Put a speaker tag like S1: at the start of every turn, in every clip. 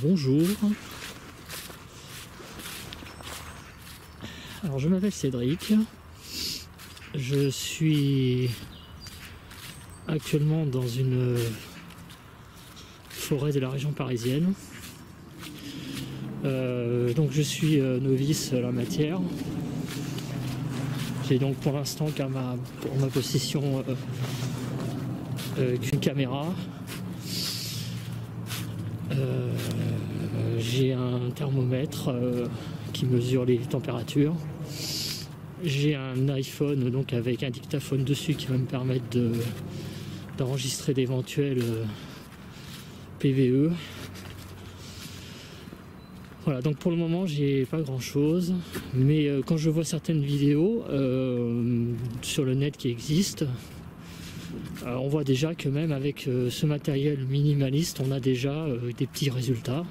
S1: Bonjour. Alors je m'appelle Cédric. Je suis actuellement dans une forêt de la région parisienne. Donc je suis novice à la matière. J'ai donc pour l'instant pour ma possession qu'une caméra. J'ai un thermomètre qui mesure les températures. J'ai un iPhone donc avec un dictaphone dessus qui va me permettre d'enregistrer d'éventuels PVE. Voilà, donc pour le moment j'ai pas grand chose, mais quand je vois certaines vidéos sur le net qui existent, on voit déjà que même avec ce matériel minimaliste, on a déjà des petits résultats,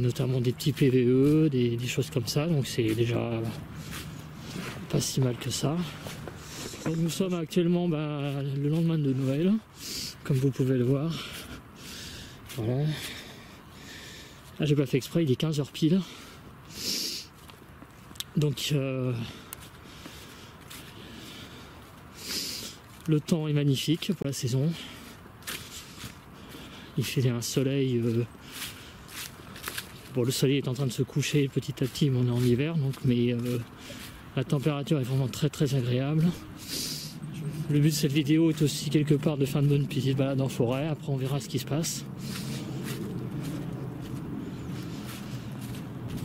S1: notamment des petits PVE, des choses comme ça, donc c'est déjà pas si mal que ça. Donc nous sommes actuellement le lendemain de Noël, comme vous pouvez le voir. Voilà. Là j'ai pas fait exprès, il est 15h pile. Donc le temps est magnifique pour la saison. Il fait un soleil. Bon, le soleil est en train de se coucher petit à petit, mais on est en hiver, donc, mais la température est vraiment très très agréable. Le but de cette vidéo est aussi quelque part de faire une bonne petite balade en forêt. Après, on verra ce qui se passe.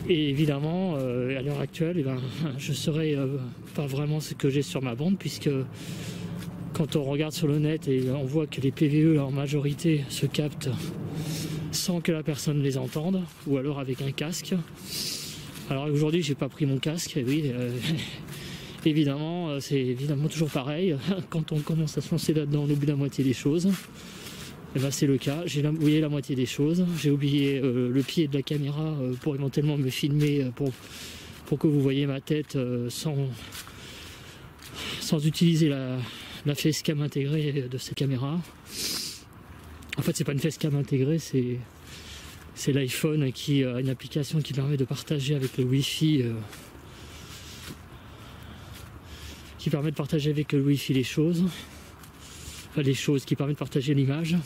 S1: Et évidemment, à l'heure actuelle, je ne saurais pas vraiment ce que j'ai sur ma bande, puisque quand on regarde sur le net et on voit que les PVE en majorité se captent sans que la personne les entende, ou alors avec un casque. Alors aujourd'hui j'ai pas pris mon casque, et oui, évidemment c'est évidemment toujours pareil, quand on commence à se lancer là-dedans on oublie la moitié des choses. Et c'est le cas, j'ai oublié la moitié des choses, j'ai oublié le pied de la caméra pour éventuellement me filmer, pour que vous voyez ma tête sans utiliser la facecam intégrée de cette caméra. En fait c'est pas une facecam intégrée, c'est l'iPhone qui a une application qui permet de partager avec le Wi-Fi les choses. Enfin, les choses qui permettent de partager l'image.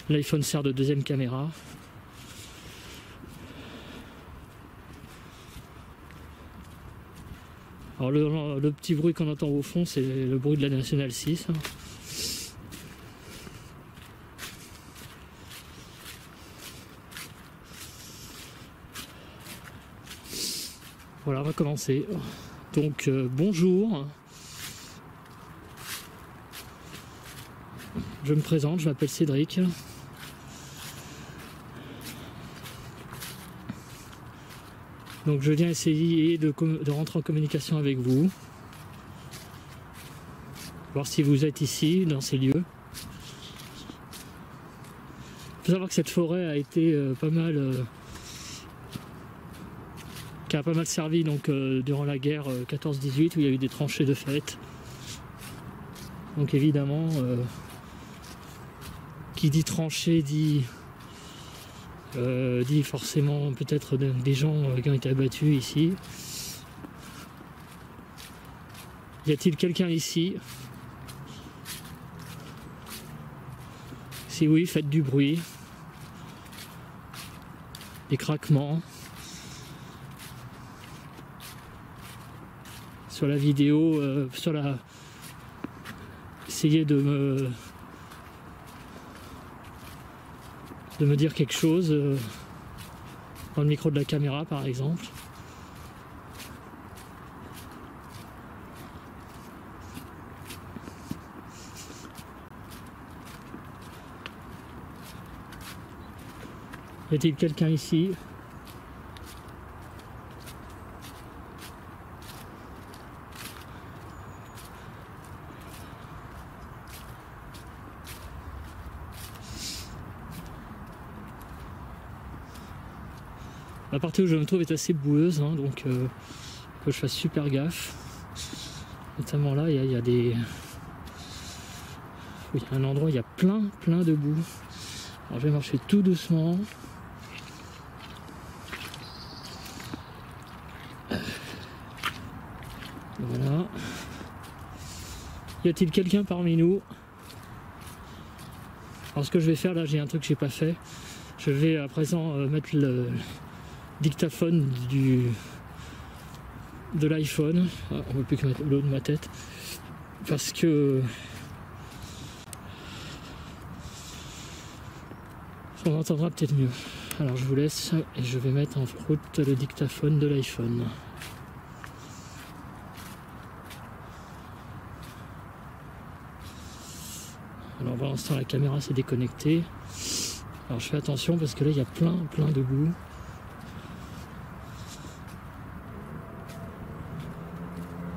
S1: L'iPhone sert de deuxième caméra. Alors le petit bruit qu'on entend au fond, c'est le bruit de la Nationale 6. Voilà, on va commencer. Donc bonjour. Je me présente, je m'appelle Cédric. Donc je viens essayer de rentrer en communication avec vous. Voir si vous êtes ici, dans ces lieux. Il faut savoir que cette forêt a été qui a pas mal servi donc, durant la guerre 14-18 où il y a eu des tranchées de fait. Donc évidemment, qui dit tranchée dit forcément peut-être des gens qui ont été abattus ici. Y a-t-il quelqu'un ici? Si oui, faites du bruit, des craquements. Sur la vidéo, essayez de me dire quelque chose dans le micro de la caméra par exemple. Y a-t-il quelqu'un ici? La partie où je me trouve est assez boueuse, hein, donc que je fasse super gaffe. Notamment là, il y a un endroit où il y a plein de boue. Alors je vais marcher tout doucement. Voilà. Y a-t-il quelqu'un parmi nous? Alors ce que je vais faire là, j'ai un truc que j'ai pas fait. Je vais à présent mettre le dictaphone de l'iPhone. Ah, on ne peut plus que mettre l'eau de ma tête. Parce que on entendra peut-être mieux. Alors je vous laisse et je vais mettre en route le dictaphone de l'iPhone. Alors pour l'instant la caméra s'est déconnectée. Alors je fais attention parce que là il y a plein de boue.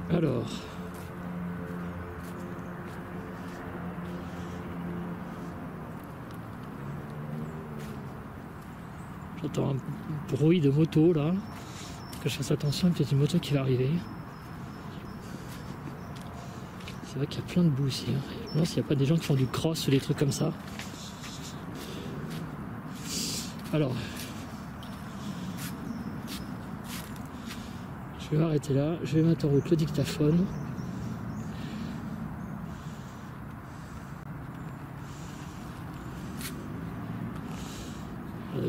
S1: Alors j'entends un bruit de moto là. Que je fasse attention, il y a peut-être une moto qui va arriver. C'est vrai qu'il y a plein de boue ici. Je me demande s'il n'y a pas des gens qui font du cross ou des trucs comme ça. Alors, je vais m'arrêter là. Je vais mettre en route le dictaphone.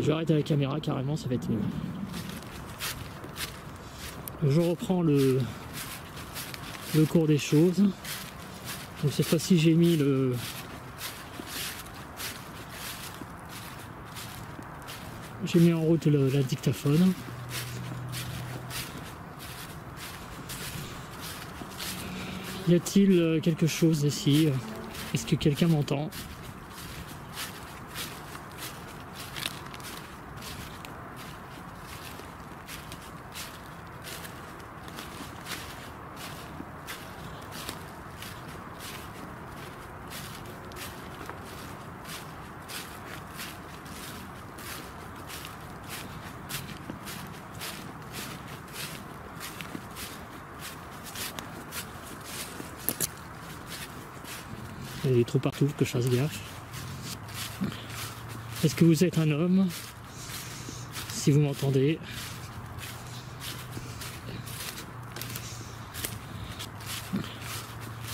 S1: Je vais arrêter la caméra carrément, ça va être mieux. Je reprends le cours des choses. Donc cette fois-ci j'ai mis en route la dictaphone. Y a-t-il quelque chose ici? Est-ce que quelqu'un m'entend? Il y a des trous partout, que je fasse gaffe. Est-ce que vous êtes un homme? Si vous m'entendez.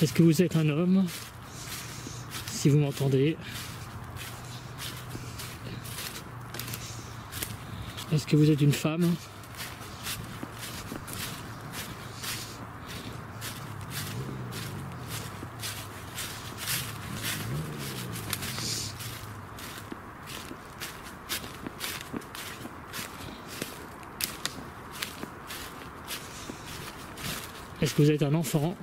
S1: Est-ce que vous êtes un homme? Si vous m'entendez. Est-ce que vous êtes une femme? Est-ce que vous êtes un enfant?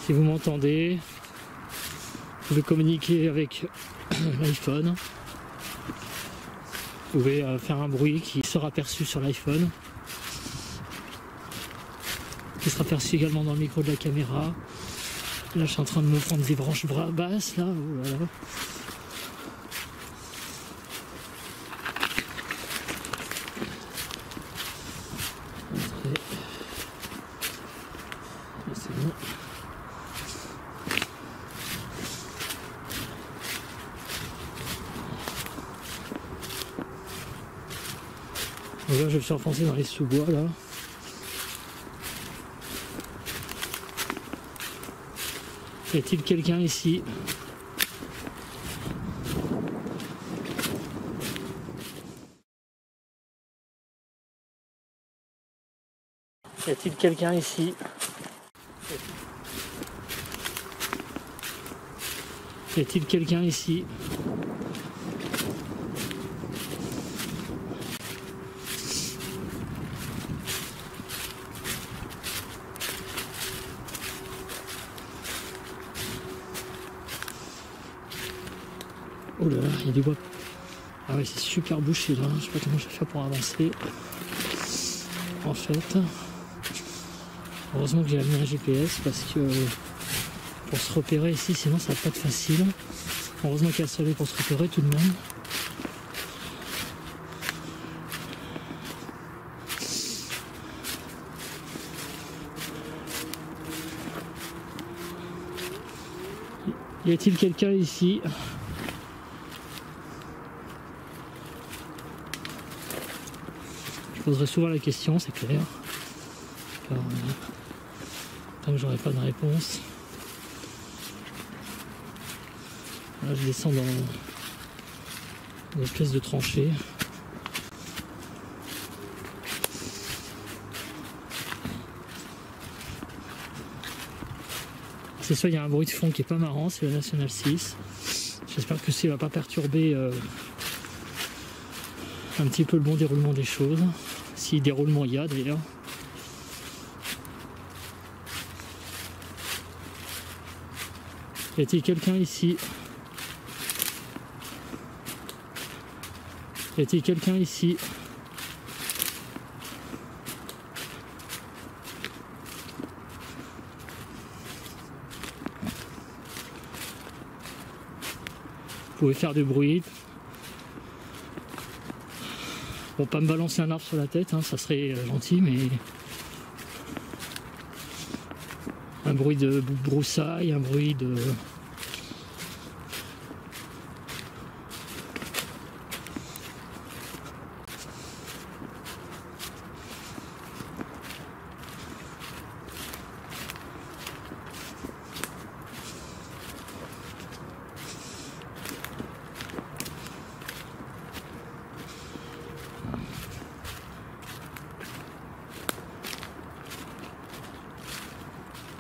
S1: Si vous m'entendez, vous pouvez communiquer avec l'iPhone. Vous pouvez faire un bruit qui sera perçu sur l'iPhone, qui sera perçu également dans le micro de la caméra. Là, je suis en train de me prendre des branches basses, là. Oh là là. C'est bon. Donc là, je me suis enfoncé dans les sous-bois, là. Y a-t-il quelqu'un ici? Y a-t-il quelqu'un ici? Y a-t-il quelqu'un ici? Oh là là, il y a du bois. Ah ouais, c'est super bouché là. Je sais pas comment je vais faire pour avancer. En fait, heureusement que j'ai mis un GPS parce que pour se repérer ici, sinon ça va pas être facile. Heureusement qu'il y a le soleil pour se repérer tout de même. Y a-t-il quelqu'un ici? Je poserai souvent la question, c'est clair. Car, tant que j'aurai pas de réponse. Là, je descends dans une espèce de tranchée. C'est ça, il y a un bruit de fond qui est pas marrant, c'est la National 6. J'espère que ça ne va pas perturber un petit peu le bon déroulement des choses. Si déroulement il y a d'ailleurs. Y a-t-il quelqu'un ici? Y a-t-il quelqu'un ici? Vous pouvez faire du bruit. Bon, pas me balancer un arbre sur la tête, hein, ça serait gentil, mais un bruit de broussailles, un bruit de...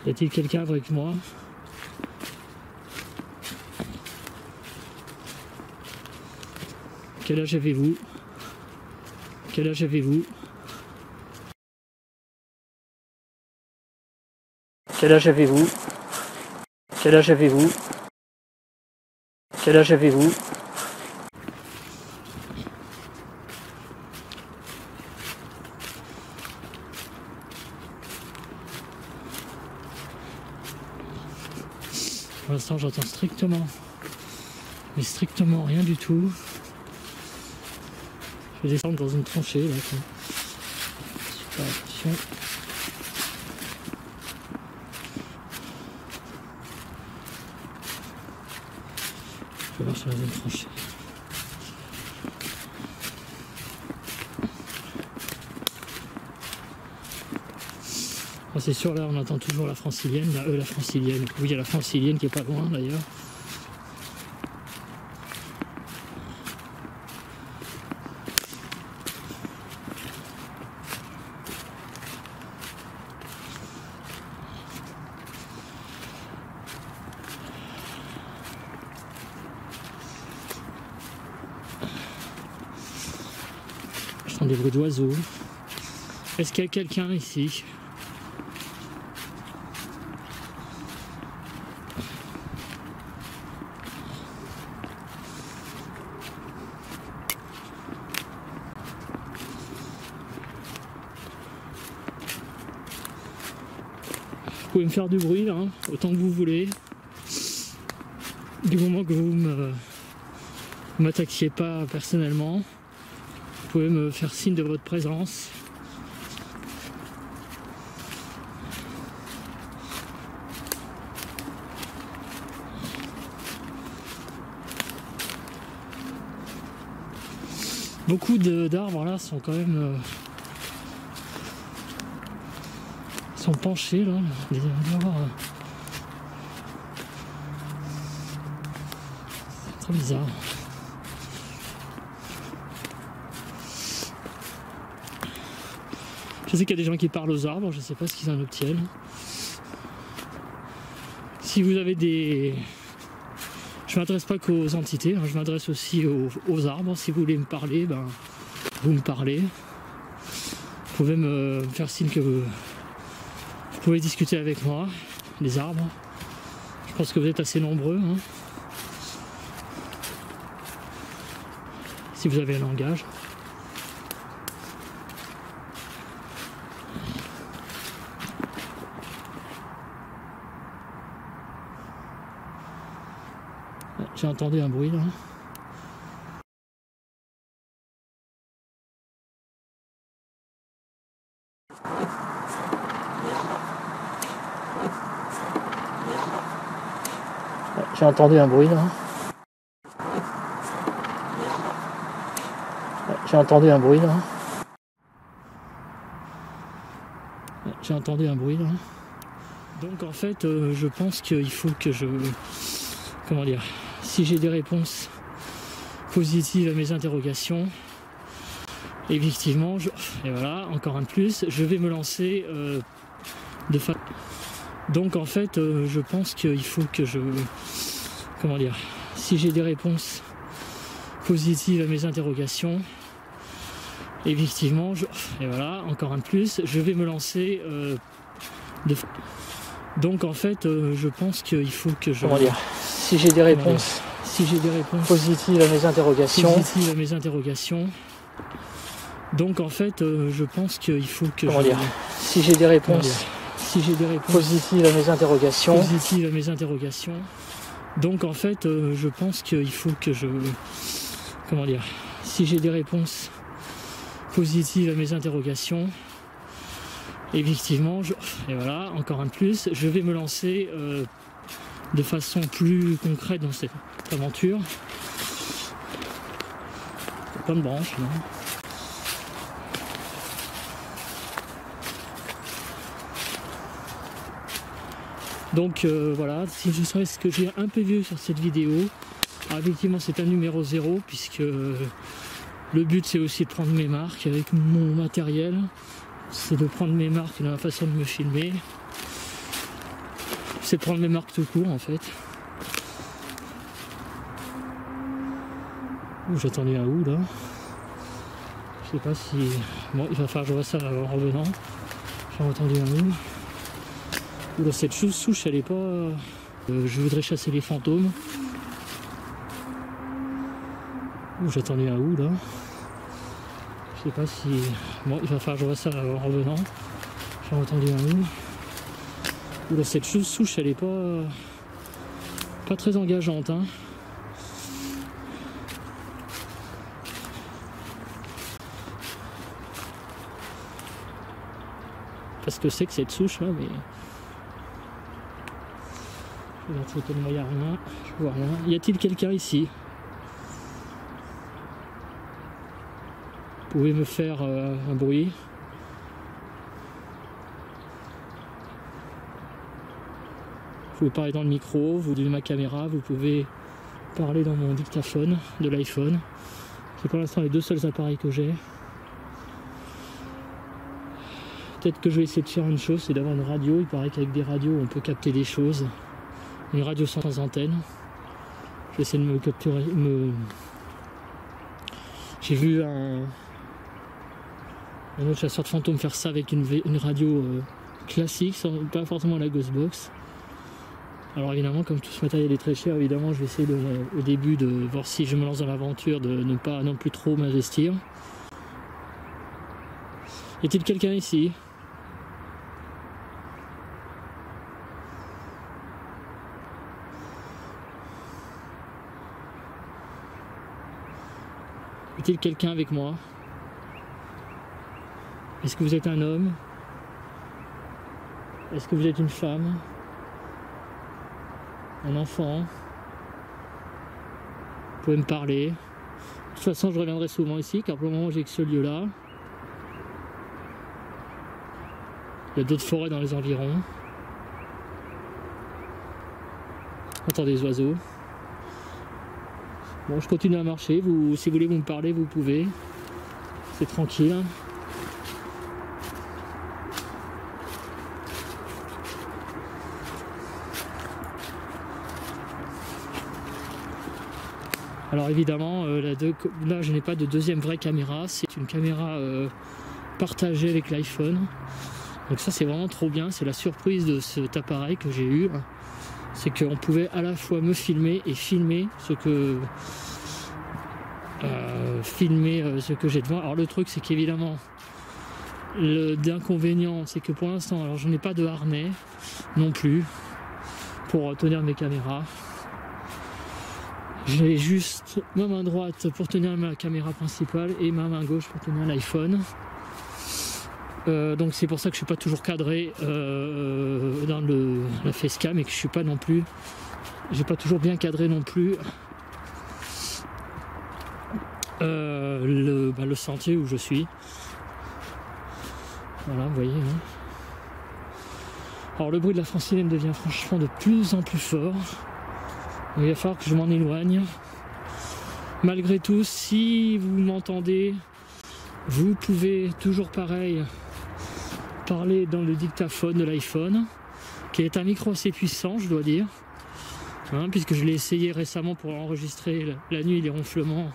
S1: Y a-t-il quelqu'un avec moi? Quel âge avez-vous? Quel âge avez-vous? Quel âge avez-vous? Quel âge avez-vous? Quel âge avez-vous? Pour l'instant, j'entends strictement, mais strictement rien du tout. Je vais descendre dans une tranchée là. Super, attention. Je vais voir sur la zone tranchée. Oh, c'est sûr, là on entend toujours la francilienne, la francilienne. Oui, il y a la francilienne qui est pas loin d'ailleurs. J'entends des bruits d'oiseaux. Est-ce qu'il y a quelqu'un ici? Vous pouvez me faire du bruit, hein, autant que vous voulez. Du moment que vous m'attaquiez pas personnellement, vous pouvez me faire signe de votre présence. Beaucoup d'arbres là sont quand même sont penchés là. C'est très bizarre. Je sais qu'il y a des gens qui parlent aux arbres, je ne sais pas ce qu'ils en obtiennent. Si vous avez des... Je ne m'adresse pas qu'aux entités, hein, je m'adresse aussi aux arbres. Si vous voulez me parler, ben, vous me parlez. Vous pouvez me faire signe que vous pouvez discuter avec moi, les arbres. Je pense que vous êtes assez nombreux. Hein, si vous avez un langage. J'ai entendu un bruit là. J'ai entendu un bruit là. J'ai entendu un bruit là. J'ai entendu un bruit là. Donc en fait, je pense qu'il faut que je... Comment dire? Si j'ai des réponses positives à mes interrogations, effectivement, et voilà, encore un de plus, je vais me lancer de façon... Donc en fait, je pense qu'il faut que je... Comment dire? Si j'ai des réponses positives à mes interrogations, effectivement, et voilà, encore un de plus, je vais me lancer de... Donc en fait, je pense qu'il faut que je...
S2: Comment dire? Si j'ai des réponses
S1: positives à mes
S2: interrogations,
S1: donc en fait, je pense qu'il faut que
S2: comment dire? Si j'ai des réponses
S1: positives à mes interrogations, donc en fait, je pense qu'il faut que je... Comment dire? Si j'ai des réponses positives à mes interrogations, effectivement, et voilà, encore un de plus, je vais me lancer de façon plus concrète dans cette aventure. Il y a plein de branches, non ? Donc voilà, si je savais ce que j'ai un peu vu sur cette vidéo, effectivement c'est un numéro 0, puisque le but c'est aussi de prendre mes marques avec mon matériel, c'est de prendre mes marques dans la façon de me filmer, c'est de prendre mes marques tout court en fait. J'ai attendu un ou là, je sais pas si... Bon, il va falloir que je vois ça en revenant, j'ai entendu un ou. Oula, cette souche elle est pas... je voudrais chasser les fantômes. J'ai attendu un ou là. Je sais pas si... Bon, il va falloir que je vois ça en revenant. J'ai entendu un ou. Oula, cette souche elle est pas très engageante, hein. Parce que c'est que cette souche là, mais... Je vais photo de moi, il n'y a rien, je vois rien. Y a-t-il quelqu'un ici? Vous pouvez me faire un bruit? Vous pouvez parler dans le micro, vous de ma caméra, vous pouvez parler dans mon dictaphone de l'iPhone. C'est pour l'instant les deux seuls appareils que j'ai. Peut-être que je vais essayer de faire une chose, c'est d'avoir une radio. Il paraît qu'avec des radios on peut capter des choses. Une radio sans antenne. Je vais essayer de me capturer. J'ai vu un autre chasseur de fantômes faire ça avec une radio classique, pas forcément la Ghostbox. Alors évidemment, comme tout ce matériel est très cher, évidemment je vais essayer au début de voir si je me lance dans l'aventure, de ne pas non plus trop m'investir. Y a-t-il quelqu'un ici? Y a-t-il quelqu'un avec moi? Est-ce que vous êtes un homme? Est-ce que vous êtes une femme? Un enfant? Vous pouvez me parler. De toute façon, je reviendrai souvent ici, car pour le moment, j'ai que ce lieu-là. Il y a d'autres forêts dans les environs. J'entends des oiseaux. Bon, je continue à marcher. Si vous voulez vous me parler, vous pouvez. C'est tranquille. Alors évidemment, là je n'ai pas de deuxième vraie caméra. C'est une caméra partagée avec l'iPhone. Donc ça c'est vraiment trop bien. C'est la surprise de cet appareil que j'ai eu. C'est qu'on pouvait à la fois me filmer et filmer ce que j'ai devant. Alors le truc c'est qu'évidemment l'inconvénient c'est que pour l'instant, alors je n'ai pas de harnais non plus pour tenir mes caméras. J'ai juste ma main droite pour tenir ma caméra principale et ma main gauche pour tenir l'iPhone. Donc c'est pour ça que je suis pas toujours cadré dans la facecam et que je suis pas non plus J'ai pas toujours bien cadré non plus le sentier où je suis. Voilà, vous voyez. Hein. Alors le bruit de la francilienne devient franchement de plus en plus fort. Il va falloir que je m'en éloigne. Malgré tout, si vous m'entendez, vous pouvez toujours pareil parler dans le dictaphone de l'iPhone, qui est un micro assez puissant, je dois dire, hein, puisque je l'ai essayé récemment pour enregistrer la nuit les ronflements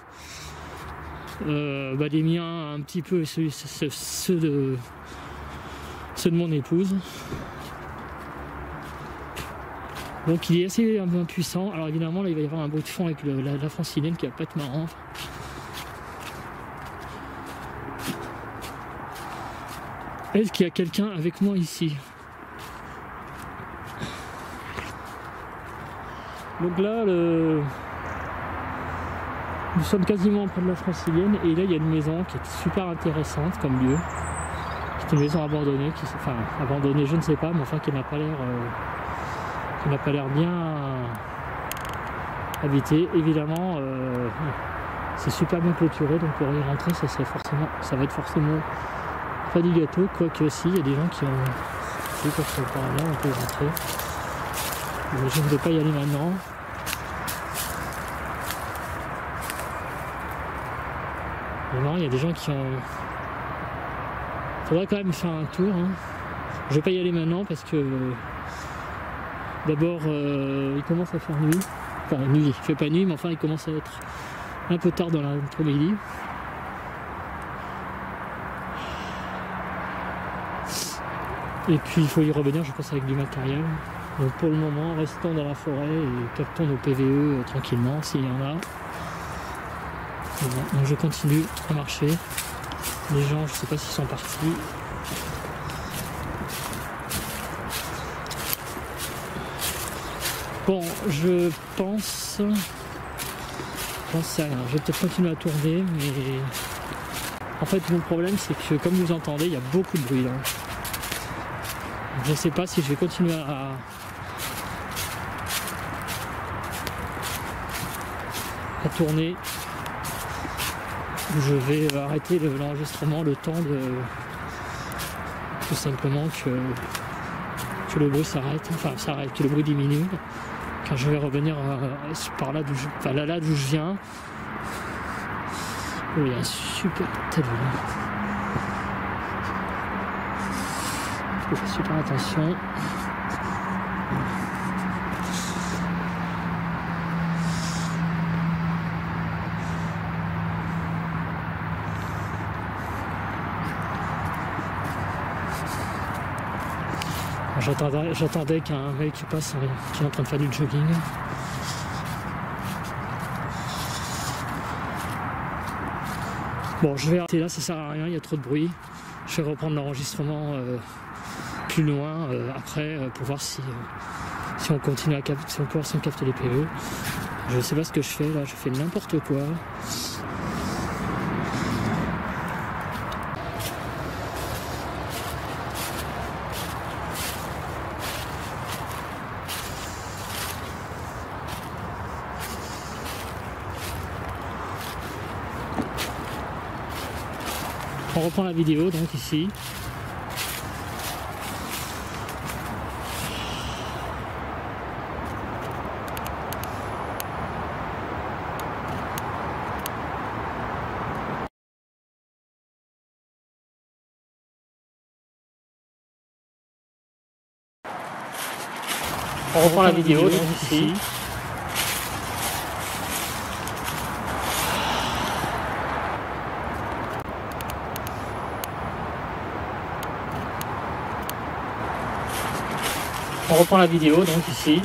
S1: des miens un petit peu et ceux de mon épouse. Donc il est assez un peu puissant. Alors évidemment là il va y avoir un bruit de fond avec la francilienne qui va pas être marrant. Est-ce qu'il y a quelqu'un avec moi ici? Donc là nous sommes quasiment près de la francilienne et là il y a une maison qui est super intéressante comme lieu. C'est une maison abandonnée, enfin abandonnée je ne sais pas, mais enfin qui n'a pas l'air bien habité. Évidemment c'est super bien clôturé, donc pour y rentrer ça va être forcément pas du gâteau, quoique aussi il y a des gens qui ont vu quand c'est par là on peut y rentrer, mais je ne vais pas y aller maintenant. Mais non, il y a des gens qui ont... Faudrait quand même faire un tour, hein. Je vais pas y aller maintenant parce que d'abord il commence à faire nuit. Enfin nuit, il fait pas nuit mais enfin il commence à être un peu tard dans l'après-midi. Et puis il faut y revenir je pense avec du matériel. Donc pour le moment restons dans la forêt et captons nos PVE tranquillement s'il y en a. Voilà, donc je continue à marcher. Les gens je sais pas s'ils sont partis. Bon, je pense à rien. Je vais peut-être continuer à tourner, mais en fait mon problème c'est que comme vous entendez, il y a beaucoup de bruit là. Je ne sais pas si je vais continuer à tourner ou je vais arrêter l'enregistrement le temps de tout simplement que le bruit s'arrête, que le bruit diminue. Quand je vais revenir par là d'où je viens. Oh, il y a un super tel volume. Il faut faire super attention. J'attendais qu'un mec qui passe qui est en train de faire du jogging. Bon, je vais arrêter là, ça sert à rien, il y a trop de bruit. Je vais reprendre l'enregistrement plus loin après pour voir si on continue à capter, si on capte les PE. Je sais pas ce que je fais là, je fais n'importe quoi. On reprend la vidéo donc ici. On reprend la vidéo donc ici. On reprend la vidéo donc ici.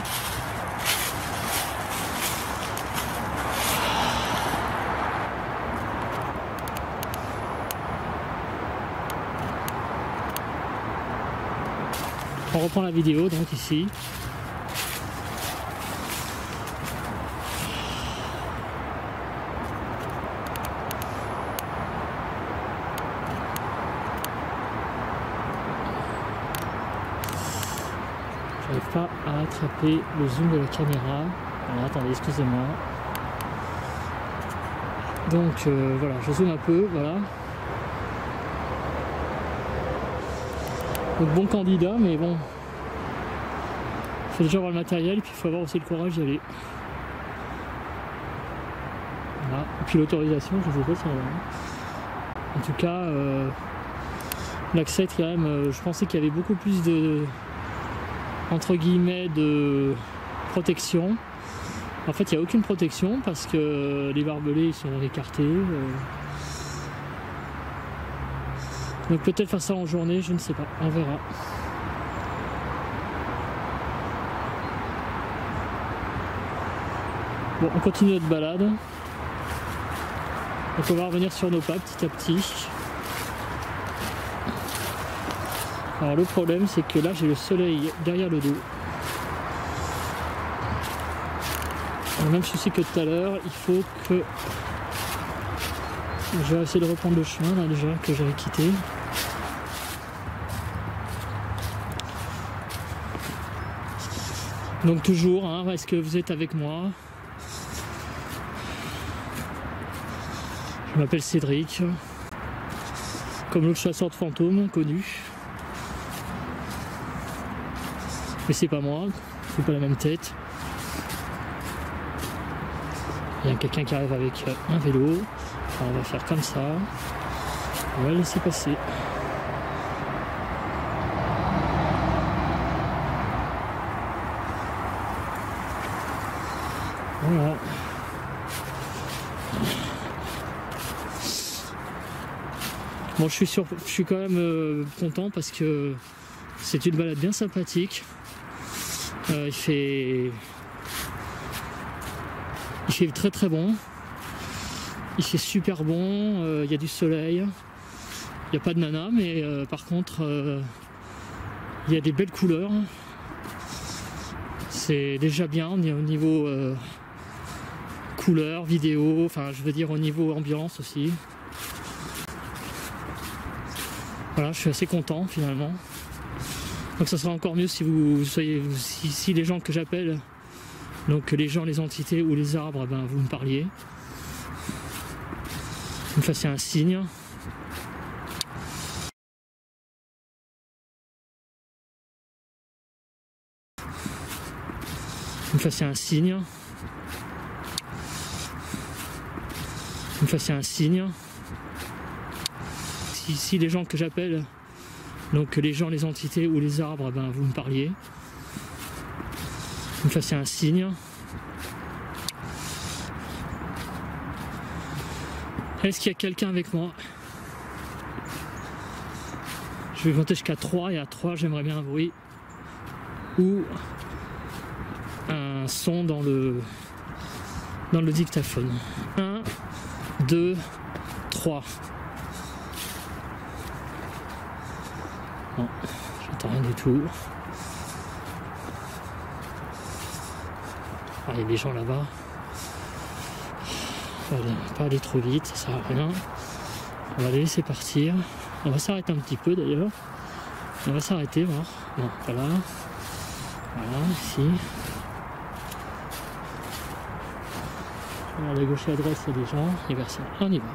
S1: On reprend la vidéo donc ici. J'arrive pas à attraper le zoom de la caméra. Alors attendez, excusez-moi. Donc voilà, je zoome un peu, voilà. Donc bon candidat, mais bon. Il faut déjà avoir le matériel, et puis il faut avoir aussi le courage d'y aller. Voilà. Et puis l'autorisation, je ne sais pas si on a. En tout cas, l'accès quand même, je pensais qu'il y avait beaucoup plus de, entre guillemets, de protection. En fait, il n'y a aucune protection parce que les barbelés ils sont écartés. Donc peut-être faire ça en journée, je ne sais pas, on verra. Bon, on continue notre balade. Donc on va revenir sur nos pas petit à petit. Alors le problème c'est que là j'ai le soleil derrière le dos. Le même souci que tout à l'heure, il faut que je vais essayer de reprendre le chemin là déjà que j'avais quitté. Donc toujours, hein, est-ce que vous êtes avec moi? Je m'appelle Cédric, comme l'autre chasseur de fantômes connu. Mais c'est pas moi, c'est pas la même tête. Il y a quelqu'un qui arrive avec un vélo. Alors on va faire comme ça. On va le laisser passer. Voilà. Bon, je suis quand même content parce que c'est une balade bien sympathique. Il fait très très bon. Il fait super bon. Il y a du soleil. Il n'y a pas de nana, mais par contre, il y a des belles couleurs. C'est déjà bien au niveau couleur, vidéo, enfin je veux dire au niveau ambiance aussi. Voilà, je suis assez content finalement. Donc ça sera encore mieux si vous soyez, si les gens que j'appelle, donc les gens, les entités ou les arbres, ben, vous me parliez. Vous me fassiez un signe. Vous me fassiez un signe. Vous me fassiez un signe. Si les gens que j'appelle, donc les gens, les entités ou les arbres, ben, vous me parliez. Vous me fassiez un signe. Est-ce qu'il y a quelqu'un avec moi? Je vais compter jusqu'à 3 et à 3 j'aimerais bien un bruit ou un son dans le dictaphone. 1, 2, 3. Non, j'entends rien du tout. Ah, il y a des gens là-bas. Pas aller trop vite, ça sert à rien. On va les laisser partir. On va s'arrêter un petit peu d'ailleurs. On va s'arrêter, voir. Non, pas là. Voilà, ici. Alors, à gauche et à droite, il y a des gens. Et vers ça, on y va.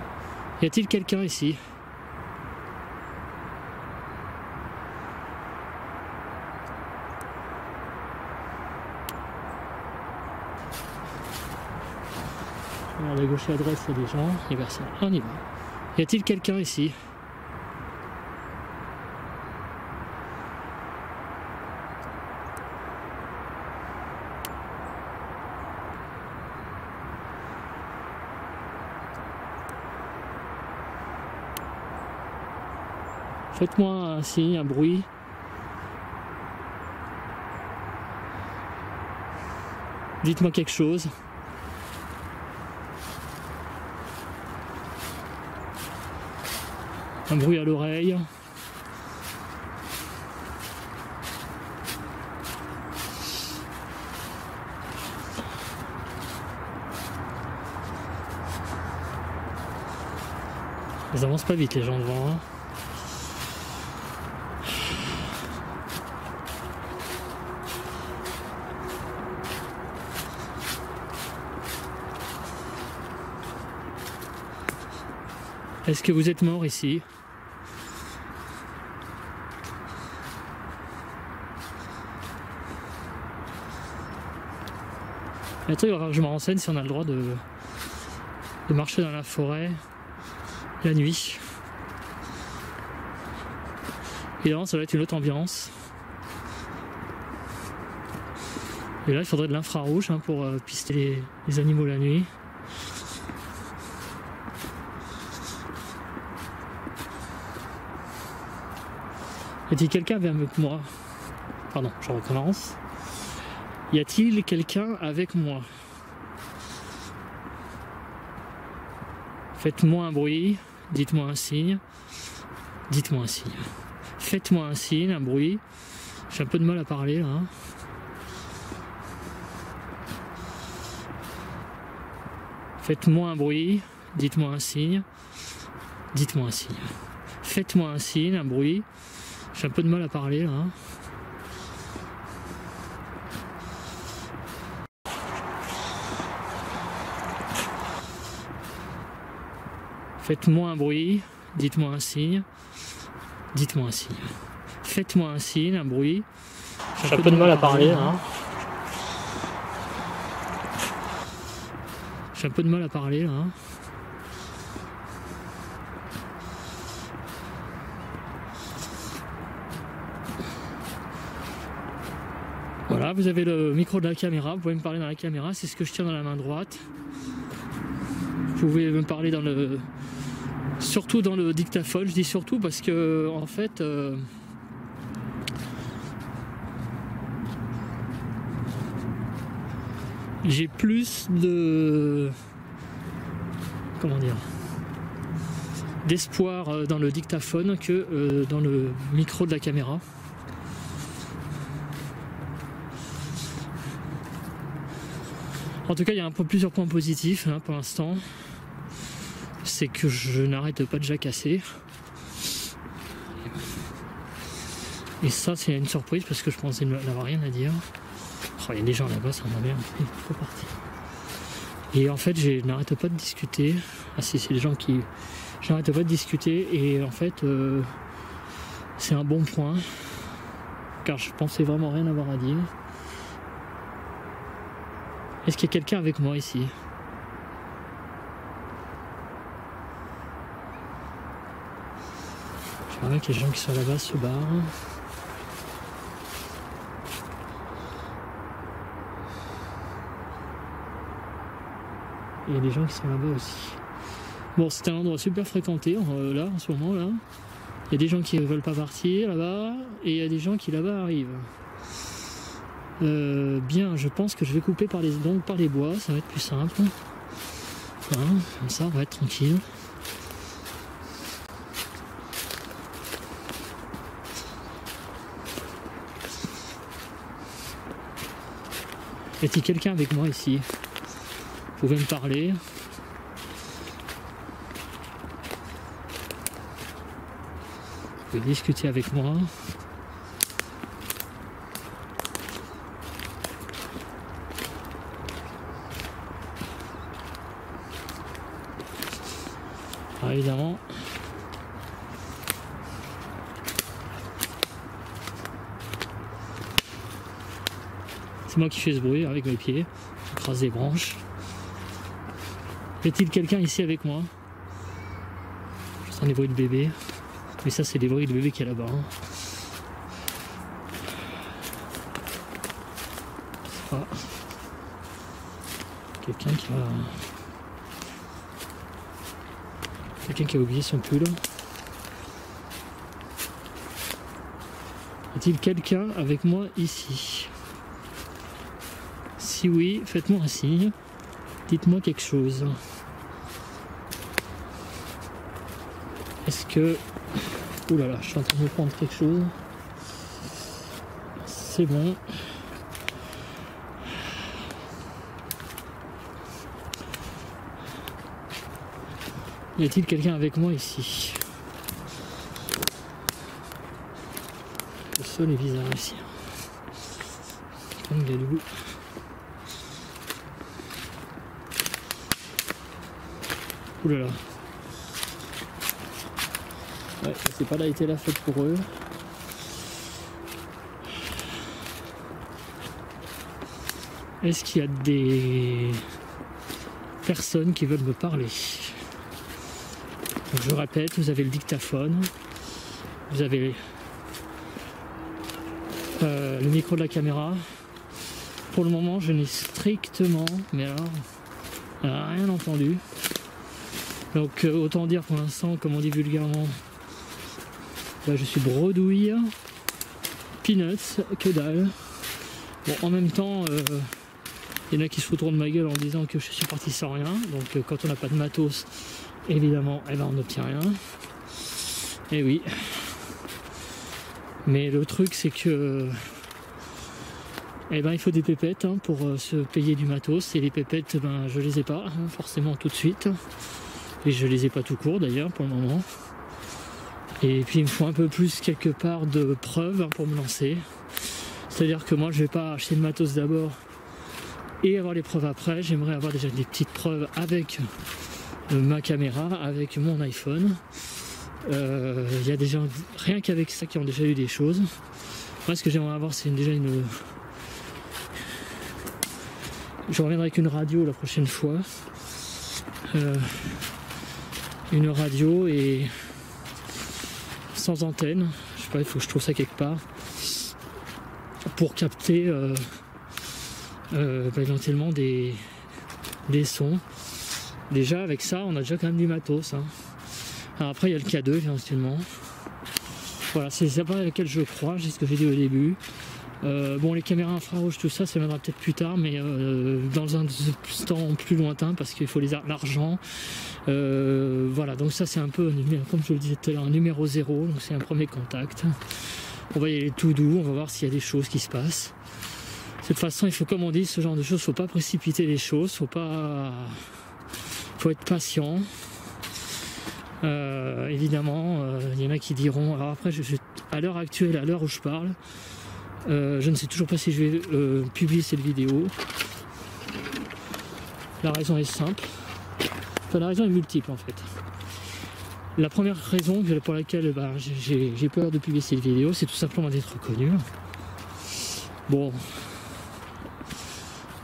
S1: Y a-t-il quelqu'un ici? Alors, à gauche et à droite, il y a des gens. Et vers ça, on y va. Y a-t-il quelqu'un ici? Faites-moi un signe, un bruit. Dites-moi quelque chose. Un bruit à l'oreille. Ils avancent pas vite les gens devant, hein. Est-ce que vous êtes mort ici? Attends, il va falloir que je me renseigne si on a le droit de marcher dans la forêt la nuit. Évidemment, ça va être une autre ambiance. Et là, il faudrait de l'infrarouge hein, pour pister les animaux la nuit. Y a-t-il quelqu'un avec moi? Pardon, je recommence. Y a-t-il quelqu'un avec moi? Faites-moi un bruit, dites-moi un signe. Dites-moi un signe. Faites-moi un signe, un bruit. J'ai un peu de mal à parler là. Faites-moi un bruit, dites-moi un signe. Dites-moi un signe. Faites-moi un signe, un bruit. J'ai un peu de mal à parler là. Faites-moi un bruit, dites-moi un signe. Dites-moi un signe. Faites-moi un signe, un bruit. J'ai un peu de mal à parler hein. J'ai un peu de mal à parler là. Voilà, vous avez le micro de la caméra, vous pouvez me parler dans la caméra, c'est ce que je tiens dans la main droite. Vous pouvez me parler dans le... surtout dans le dictaphone, je dis surtout parce que en fait... j'ai plus de... comment dire... d'espoir dans le dictaphone que dans le micro de la caméra. En tout cas, il y a plusieurs points positifs hein, pour l'instant. C'est que je n'arrête pas de jacasser. Et ça, c'est une surprise parce que je pensais n'avoir rien à dire. Oh, il y a des gens là-bas, ça m'emmerde. Il faut partir. Et en fait, je n'arrête pas de discuter. Ah si, c'est des gens qui... je n'arrête pas de discuter et en fait, c'est un bon point. Car je pensais vraiment rien avoir à dire. Est-ce qu'il y a quelqu'un avec moi ici? Je vois que les gens qui sont là-bas se barrent. Et il y a des gens qui sont là-bas aussi. Bon, c'est un endroit super fréquenté là, en ce moment là. Il y a des gens qui ne veulent pas partir là-bas et il y a des gens qui là-bas arrivent. Bien, je pense que je vais couper par les bois, ça va être plus simple. Voilà, comme ça on va être tranquille. Y a-t-il quelqu'un avec moi ici? Vous pouvez me parler. Vous pouvez discuter avec moi. Alors évidemment, c'est moi qui fais ce bruit avec mes pieds, j'écrase des branches. Y a-t-il quelqu'un ici avec moi? Je sens des bruits de bébé, mais ça c'est des bruits de bébé qui est là-bas. Hein. Ah. Quelqu'un qui a oublié son pull. Y a-t-il quelqu'un avec moi ici? Si oui, faites-moi un signe. Dites-moi quelque chose. Est-ce que... ouh là là, je suis en train de me prendre quelque chose. C'est bon. Y a-t-il quelqu'un avec moi ici? Le sol est bizarre ici. Comme galou. Ouh là là. Ouais, c'est pas là été la fête pour eux. Est-ce qu'il y a des personnes qui veulent me parler? Donc je répète, vous avez le dictaphone, vous avez le micro de la caméra. Pour le moment, je n'ai strictement, mais alors, rien entendu. Donc autant dire pour l'instant, comme on dit vulgairement, là, je suis bredouille, peanuts, que dalle. Bon, en même temps, il y en a qui se foutront de ma gueule en disant que je suis parti sans rien. Donc quand on n'a pas de matos, évidemment, eh ben, on n'obtient rien. Et oui. Mais le truc, c'est que eh ben, il faut des pépettes hein, pour se payer du matos. Et les pépettes, ben, je les ai pas hein, forcément tout de suite. Et je les ai pas tout court d'ailleurs pour le moment. Et puis il me faut un peu plus quelque part de preuves hein, pour me lancer. C'est-à-dire que moi je vais pas acheter le matos d'abord et avoir les preuves après. J'aimerais avoir déjà des petites preuves avec ma caméra, avec mon iPhone. Il y a des gens, rien qu'avec ça, qui ont déjà eu des choses. Moi ce que j'aimerais avoir c'est déjà une... Je reviendrai avec une radio la prochaine fois. Une radio et sans antenne. Je sais pas, il faut que je trouve ça quelque part. Pour capter éventuellement des sons. Déjà avec ça on a déjà quand même du matos hein. Alors après il y a le K2 éventuellement. Voilà, c'est ça par laquelle je crois, c'est ce que j'ai dit au début. Bon, les caméras infrarouges, tout ça, ça viendra peut-être plus tard, mais dans un temps plus lointain, parce qu'il faut l'argent. Voilà, donc ça c'est un peu, comme je le disais tout à l'heure, un numéro 0, donc c'est un premier contact. On va y aller tout doux, on va voir s'il y a des choses qui se passent. De toute façon, il faut, comme on dit, ce genre de choses, faut pas précipiter les choses, faut être patient. Évidemment, il y en a qui diront, alors après, à l'heure actuelle, à l'heure où je parle, je ne sais toujours pas si je vais publier cette vidéo. La raison est simple. Enfin, la raison est multiple en fait. La première raison pour laquelle j'ai peur de publier cette vidéo, c'est tout simplement d'être reconnu. Bon,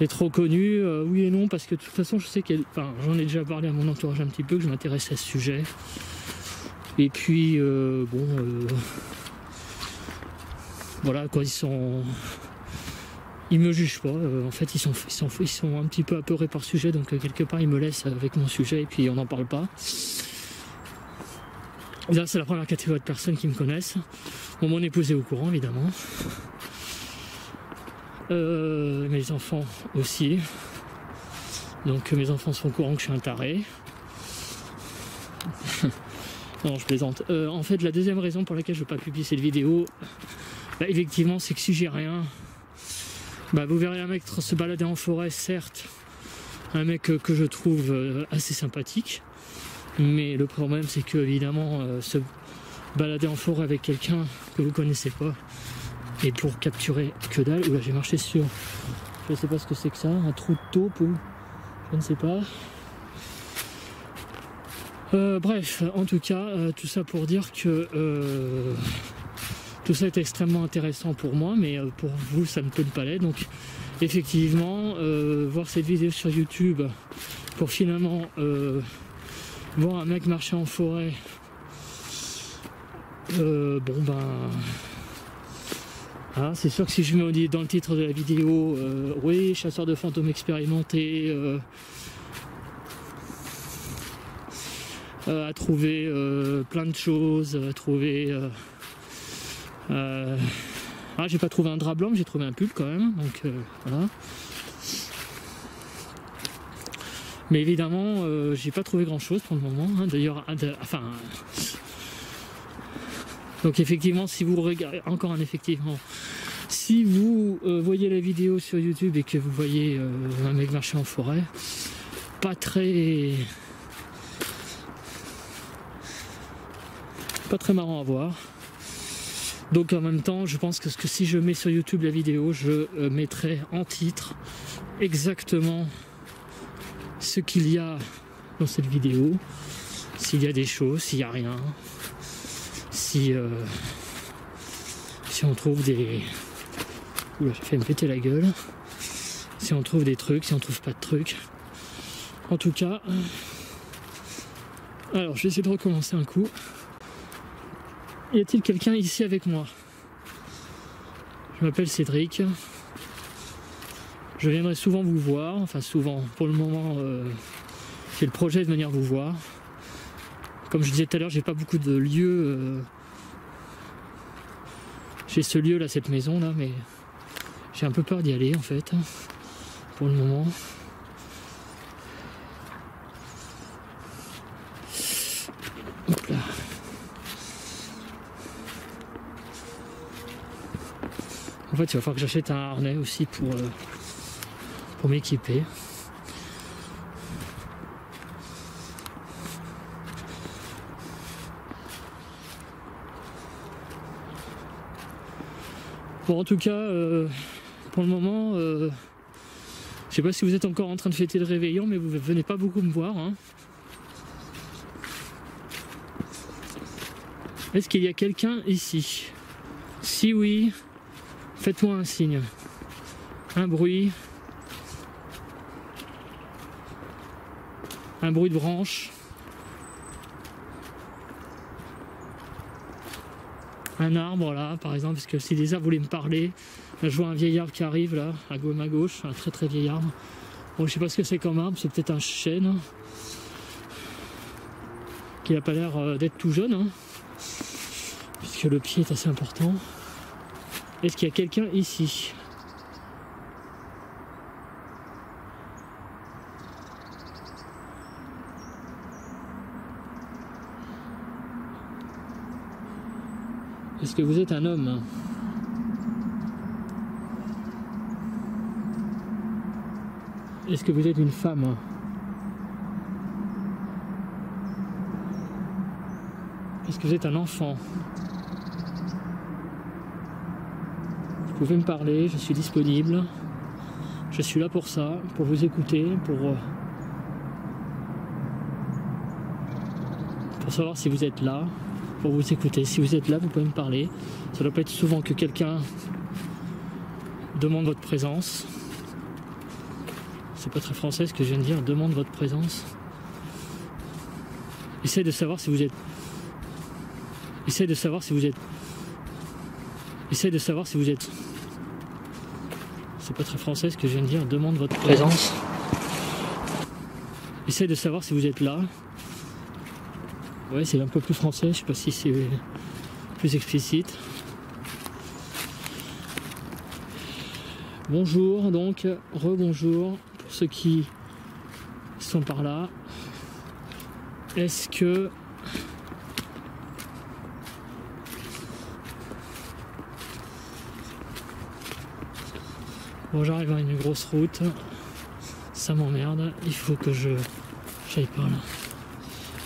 S1: être reconnu, oui et non, parce que de toute façon, je sais j'en ai déjà parlé à mon entourage un petit peu, que je m'intéresse à ce sujet. Et puis, voilà quoi, ils me jugent pas, en fait ils sont un petit peu apeurés par le sujet, donc quelque part ils me laissent avec mon sujet et puis on n'en parle pas. Là c'est la première catégorie de personnes qui me connaissent. Bon, mon épouse est au courant évidemment, mes enfants aussi, donc mes enfants sont au courant que je suis un taré. Non, je plaisante. En fait, la deuxième raison pour laquelle je ne veux pas publier cette vidéo, effectivement, c'est que si j'ai rien, vous verrez un mec se balader en forêt, certes, un mec que je trouve assez sympathique, mais le problème c'est que évidemment se balader en forêt avec quelqu'un que vous connaissez pas et pour capturer que dalle. Oula, j'ai marché sur, je sais pas ce que c'est que ça, un trou de taupe ou je ne sais pas. Bref, en tout cas, tout ça pour dire que tout ça est extrêmement intéressant pour moi, mais pour vous ça ne peut pas l'être. Donc effectivement, voir cette vidéo sur YouTube pour finalement voir un mec marcher en forêt, c'est sûr que si je me dis dans le titre de la vidéo, oui, chasseur de fantômes expérimenté, à trouver plein de choses, à trouver... j'ai pas trouvé un drap blanc, mais j'ai trouvé un pull quand même, donc voilà. Mais évidemment, j'ai pas trouvé grand chose pour le moment, hein. D'ailleurs, donc effectivement, si vous regardez, encore si vous voyez la vidéo sur YouTube et que vous voyez un mec marcher en forêt, pas très marrant à voir. Donc en même temps, je pense que si je mets sur YouTube la vidéo, je mettrai en titre exactement ce qu'il y a dans cette vidéo, s'il y a des choses, s'il n'y a rien. si on trouve des... Oula, j'ai fait me péter la gueule. Si on trouve des trucs, si on trouve pas de trucs. En tout cas, alors je vais essayer de recommencer un coup. Y a-t-il quelqu'un ici avec moi? Je m'appelle Cédric. Je viendrai souvent vous voir, enfin souvent. Pour le moment, j'ai le projet de venir vous voir. Comme je disais tout à l'heure, j'ai pas beaucoup de lieux. J'ai ce lieu là, cette maison là, mais j'ai un peu peur d'y aller en fait, pour le moment. Hop là. En fait, il va falloir que j'achète un harnais aussi pour m'équiper. Bon, en tout cas, pour le moment, je sais pas si vous êtes encore en train de fêter le réveillon, mais vous venez pas beaucoup me voir. Hein. Est-ce qu'il y a quelqu'un ici? Si oui, faites-moi un signe. Un bruit. Un bruit de branche. Un arbre là, par exemple, parce que si des arbres voulaient me parler, là, je vois un vieil arbre qui arrive là, à gauche, un très très vieil arbre. Bon, je sais pas ce que c'est comme arbre, c'est peut-être un chêne. Qui n'a pas l'air d'être tout jeune, hein, puisque le pied est assez important. Est-ce qu'il y a quelqu'un ici? Est-ce que vous êtes un homme? Est-ce que vous êtes une femme? Est-ce que vous êtes un enfant? Vous pouvez me parler, je suis disponible. Je suis là pour ça, pour vous écouter, pour savoir si vous êtes là. Pour vous écouter. Si vous êtes là, vous pouvez me parler. Ça doit pas être souvent que quelqu'un demande votre présence. C'est pas très français ce que je viens de dire, demande votre présence. Essayez de savoir si vous êtes. Essayez de savoir si vous êtes. Essayez de savoir si vous êtes. C'est pas très français ce que je viens de dire, demande votre présence. Essayez de savoir si vous êtes là. Ouais, c'est un peu plus français, je sais pas si c'est plus explicite. Bonjour, donc, rebonjour, pour ceux qui sont par là. Est-ce que... Bon, j'arrive à une grosse route, ça m'emmerde, il faut que j'aille par là.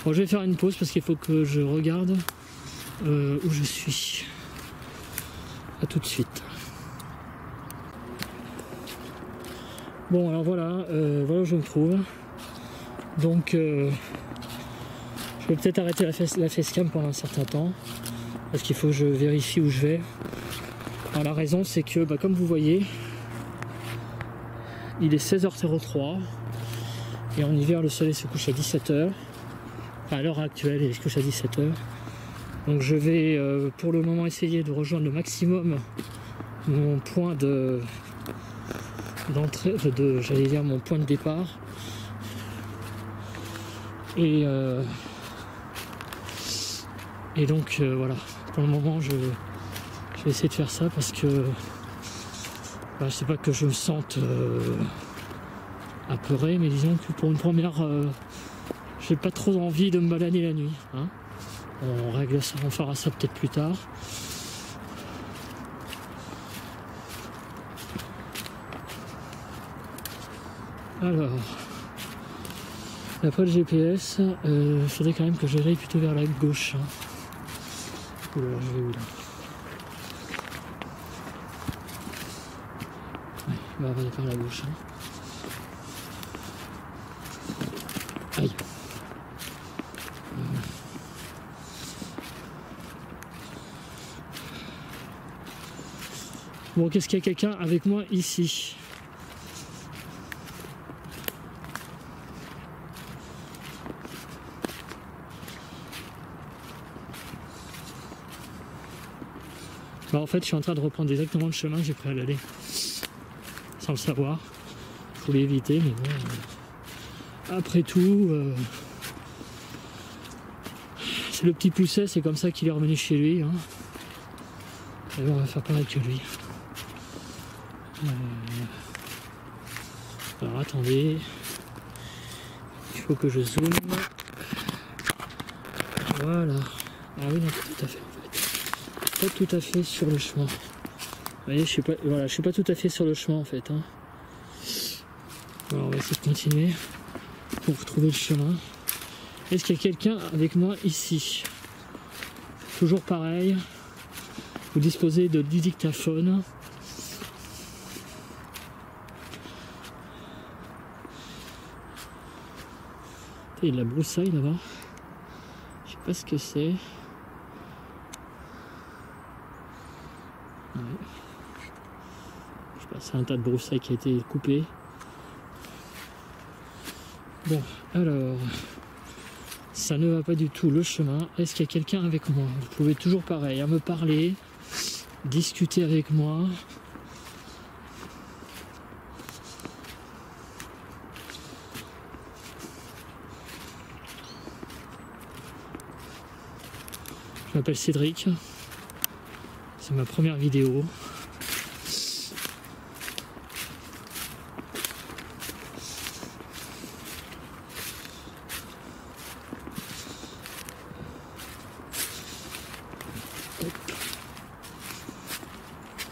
S1: Bon, je vais faire une pause parce qu'il faut que je regarde où je suis. A tout de suite. Bon, alors voilà, voilà où je me trouve. Donc, je vais peut-être arrêter la facecam pendant un certain temps parce qu'il faut que je vérifie où je vais. Alors, la raison, c'est que, bah, comme vous voyez, il est 16h03 et en hiver, le soleil se couche à 17h. À l'heure actuelle, il se couche à 17h. Donc je vais pour le moment essayer de rejoindre le maximum mon point d'entrée, j'allais dire mon point de départ. Et donc voilà, pour le moment je vais essayer de faire ça parce que bah, je sais pas que je me sente apeuré, mais disons que pour une première j'ai pas trop envie de me balader la nuit. Hein. On règle ça, on fera ça peut-être plus tard. Alors, d'après le GPS, il faudrait quand même que j'aille plutôt vers la gauche. Hein. Oula, je vais où là? Ouais, bah, on va aller par la gauche. Hein. Aïe. Bon, qu'est-ce qu'il y a quelqu'un avec moi ici? Bah, en fait, je suis en train de reprendre exactement le chemin que j'ai pris à l'aller. Sans le savoir. Je voulais éviter, mais bon. Après tout, c'est le petit Pousset, c'est comme ça qu'il est revenu chez lui. Hein. Et on va faire pareil que lui. Alors attendez. Il faut que je zoome. Voilà. Ah oui, non, pas tout à fait en fait. Pas tout à fait sur le chemin. Vous voyez, je suis pas, voilà, je suis pas tout à fait sur le chemin en fait. Hein. Alors on va essayer de continuer pour retrouver le chemin. Est-ce qu'il y a quelqu'un avec moi ici? Toujours pareil. Vous disposez de 10 dictaphones. Il y a de la broussaille là-bas. Je sais pas ce que c'est. Ouais. Je sais pas, c'est un tas de broussailles qui a été coupé. Bon, alors, ça ne va pas du tout le chemin. Est-ce qu'il y a quelqu'un avec moi? Vous pouvez toujours pareil, à me parler, discuter avec moi. Je m'appelle Cédric. C'est ma première vidéo.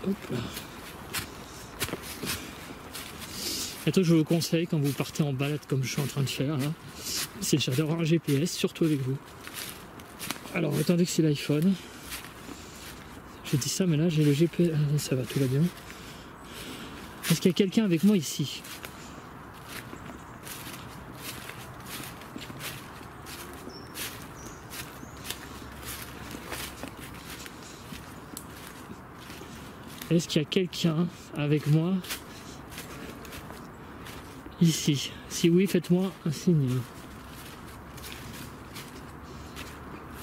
S1: Hop là. Un truc que je vous conseille quand vous partez en balade comme je suis en train de faire là, c'est d'avoir un GPS, surtout avec vous. Alors attendez que c'est l'iPhone. J'ai dit ça mais là j'ai le GPS. Ah, ça va, tout va bien. Est-ce qu'il y a quelqu'un avec moi ici? Est-ce qu'il y a quelqu'un avec moi ici? Si oui, faites-moi un signe.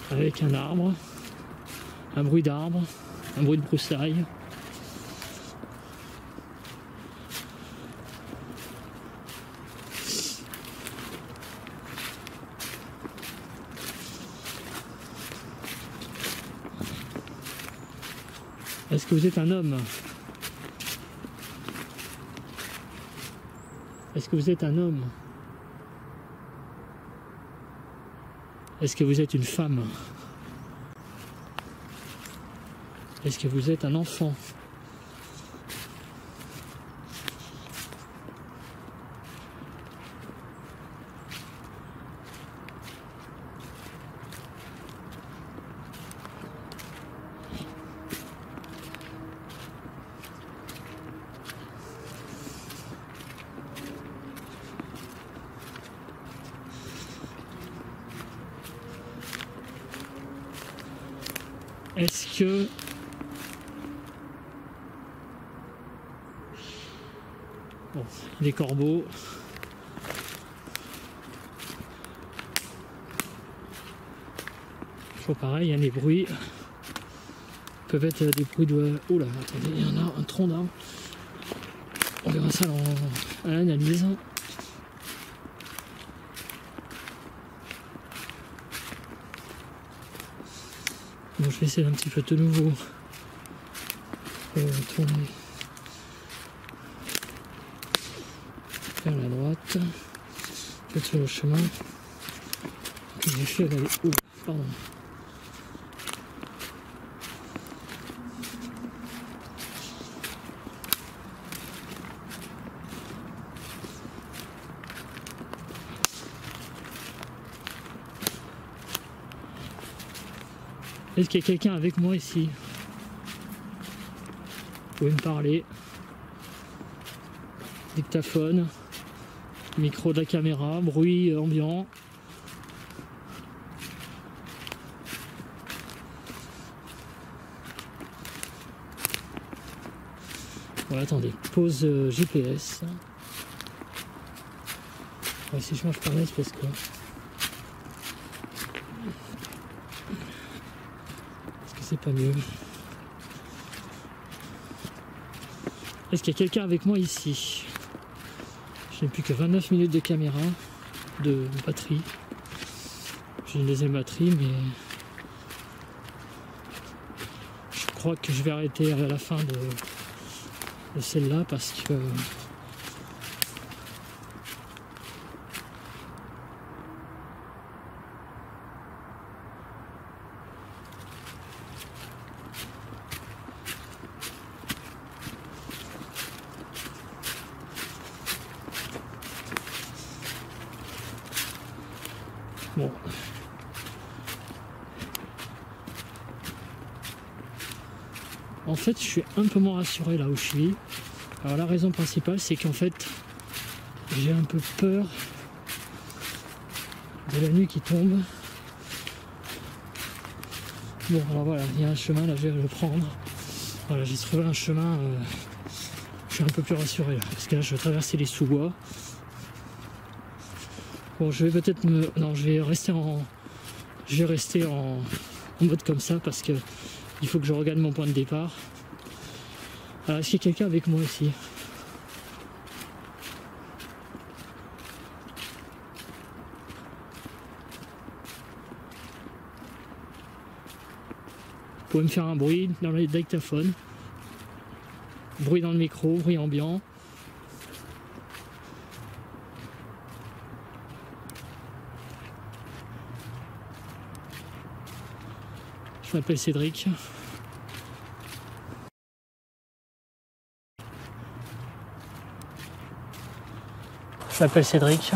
S1: Avec un arbre, un bruit d'arbre, un bruit de broussailles. Est-ce que vous êtes un homme? Est-ce que vous êtes un homme? Est-ce que vous êtes une femme? Est-ce que vous êtes un enfant? Est-ce que bon, les corbeaux, toujours pareil, il y a des bruits, peuvent être des bruits de... Oh là, attendez, il y en a un tronc d'arbre. On verra ça à l'analyse. Bon, je vais essayer un petit peu de nouveau. Tourner vers la droite. Peut-être sur le chemin que j'ai fait aller. Oh, pardon. Est-ce qu'il y a quelqu'un avec moi ici? Vous pouvez me parler. Dictaphone, micro de la caméra, bruit ambiant. Bon, attendez, pause GPS. Ouais, si je mange par là, il se passe quoi? Est-ce que c'est pas mieux? Est-ce qu'il y a quelqu'un avec moi ici? Je n'ai plus que 29 minutes de caméra, de batterie. J'ai une deuxième batterie, mais je crois que je vais arrêter à la fin de celle-là parce que bon. En fait, je suis un peu moins rassuré là où je suis. Alors la raison principale, c'est qu'en fait, j'ai un peu peur de la nuit qui tombe. Bon, alors voilà, il y a un chemin, là je vais le prendre. Voilà, j'ai trouvé un chemin, je suis un peu plus rassuré là, parce que là je vais traverser les sous-bois. Bon, je vais peut-être me... Non, je vais rester en mode comme ça, parce que il faut que je regarde mon point de départ. Alors, est-ce qu'il y a quelqu'un avec moi ici? Vous pouvez me faire un bruit dans le dictaphone, bruit dans le micro, bruit ambiant. Je m'appelle Cédric. Je m'appelle Cédric.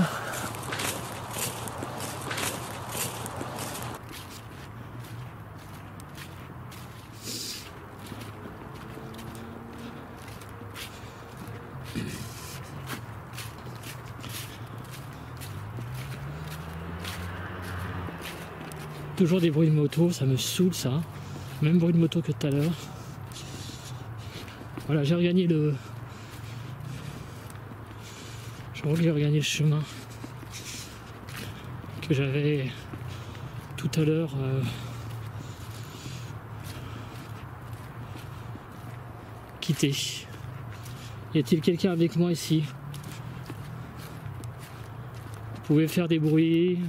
S1: Toujours des bruits de moto, ça me saoule ça. Même bruit de moto que tout à l'heure. Voilà, j'ai regagné le... Je crois que j'ai regagné le chemin que j'avais tout à l'heure quitté. Y a-t-il quelqu'un avec moi ici? Vous pouvez faire des bruits.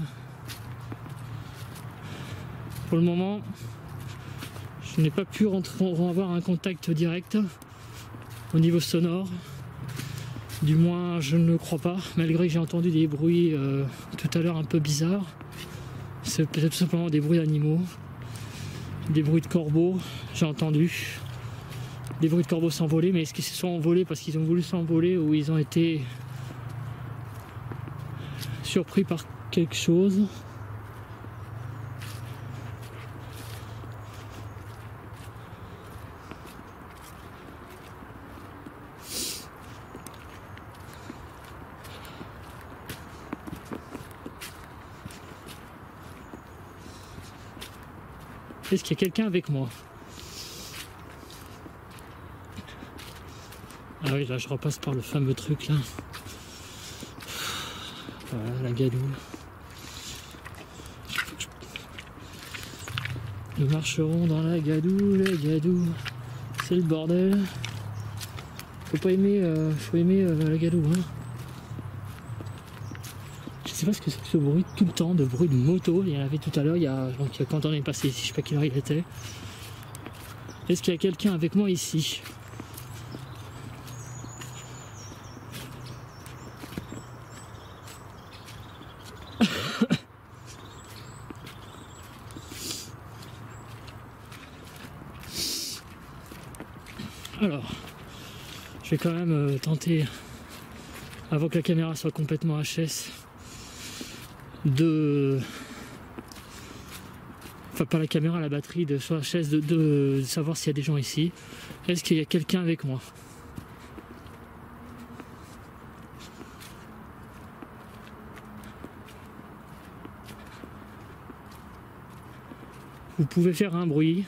S1: Pour le moment, je n'ai pas pu avoir un contact direct au niveau sonore. Du moins, je ne le crois pas, malgré que j'ai entendu des bruits tout à l'heure un peu bizarres. C'est peut-être tout simplement des bruits d'animaux, des bruits de corbeaux, j'ai entendu. Des bruits de corbeaux s'envoler, mais est-ce qu'ils se sont envolés parce qu'ils ont voulu s'envoler ou ils ont été surpris par quelque chose? Est-ce qu'il y a quelqu'un avec moi? Ah oui, là je repasse par le fameux truc là. Voilà, la gadoue. Nous marcherons dans la gadoue, c'est le bordel. Faut aimer la gadoue. Hein. Je sais pas ce que c'est que ce bruit tout le temps, de bruit de moto. Il y en avait tout à l'heure, quand on est passé ici, je sais pas quelle heure il était. Est-ce qu'il y a quelqu'un avec moi ici? Alors, je vais quand même tenter, avant que la caméra soit complètement HS, enfin pas la caméra, la batterie de soit HS, de savoir s'il y a des gens ici. Est-ce qu'il y a quelqu'un avec moi? Vous pouvez faire un bruit.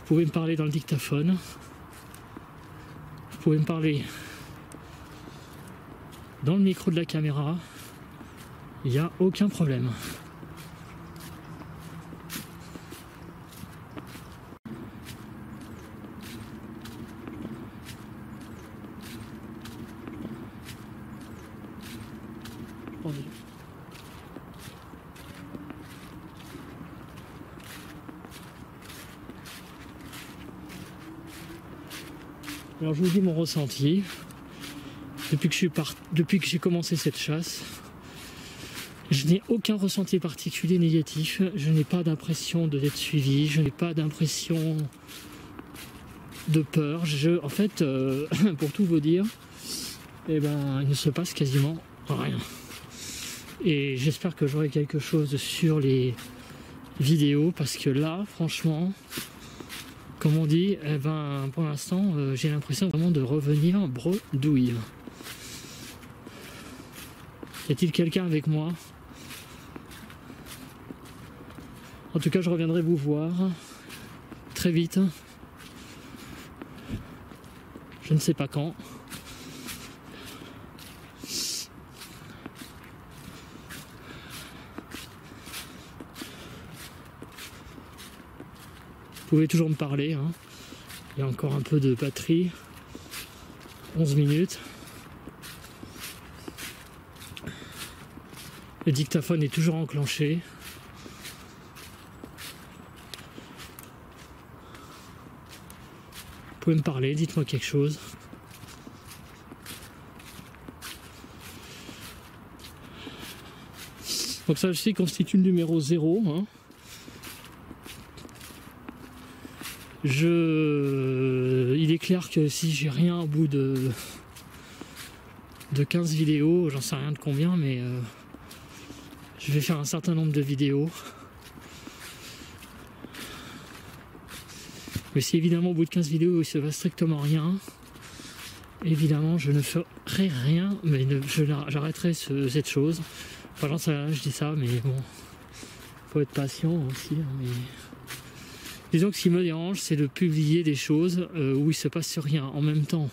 S1: pouvez me parler dans le dictaphone. Vous pouvez me parler dans le micro de la caméra. Il n'y a aucun problème. Alors je vous dis mon ressenti depuis que j'ai commencé cette chasse. Je n'ai aucun ressenti particulier négatif. Je n'ai pas d'impression d'être suivi. Je n'ai pas d'impression de peur. En fait, pour tout vous dire, il ne se passe quasiment rien. Et j'espère que j'aurai quelque chose sur les vidéos parce que là, franchement, comme on dit, pour l'instant, j'ai l'impression vraiment de revenir bredouille. Y a-t-il quelqu'un avec moi? En tout cas, je reviendrai vous voir très vite. Je ne sais pas quand. Vous pouvez toujours me parler, hein. Il y a encore un peu de batterie. 11 minutes. Le dictaphone est toujours enclenché. Vous pouvez me parler, dites-moi quelque chose. Donc ça aussi constitue le numéro 0. Hein. Il est clair que si j'ai rien au bout de 15 vidéos, j'en sais rien de combien, mais je vais faire un certain nombre de vidéos. Mais si évidemment au bout de 15 vidéos il ne se passe strictement rien, évidemment je ne ferai rien, mais j'arrêterai cette chose. Enfin j'en sais rien, je dis ça, mais bon, faut être patient aussi. Hein, mais... Disons que ce qui me dérange, c'est de publier des choses où il ne se passe rien en même temps.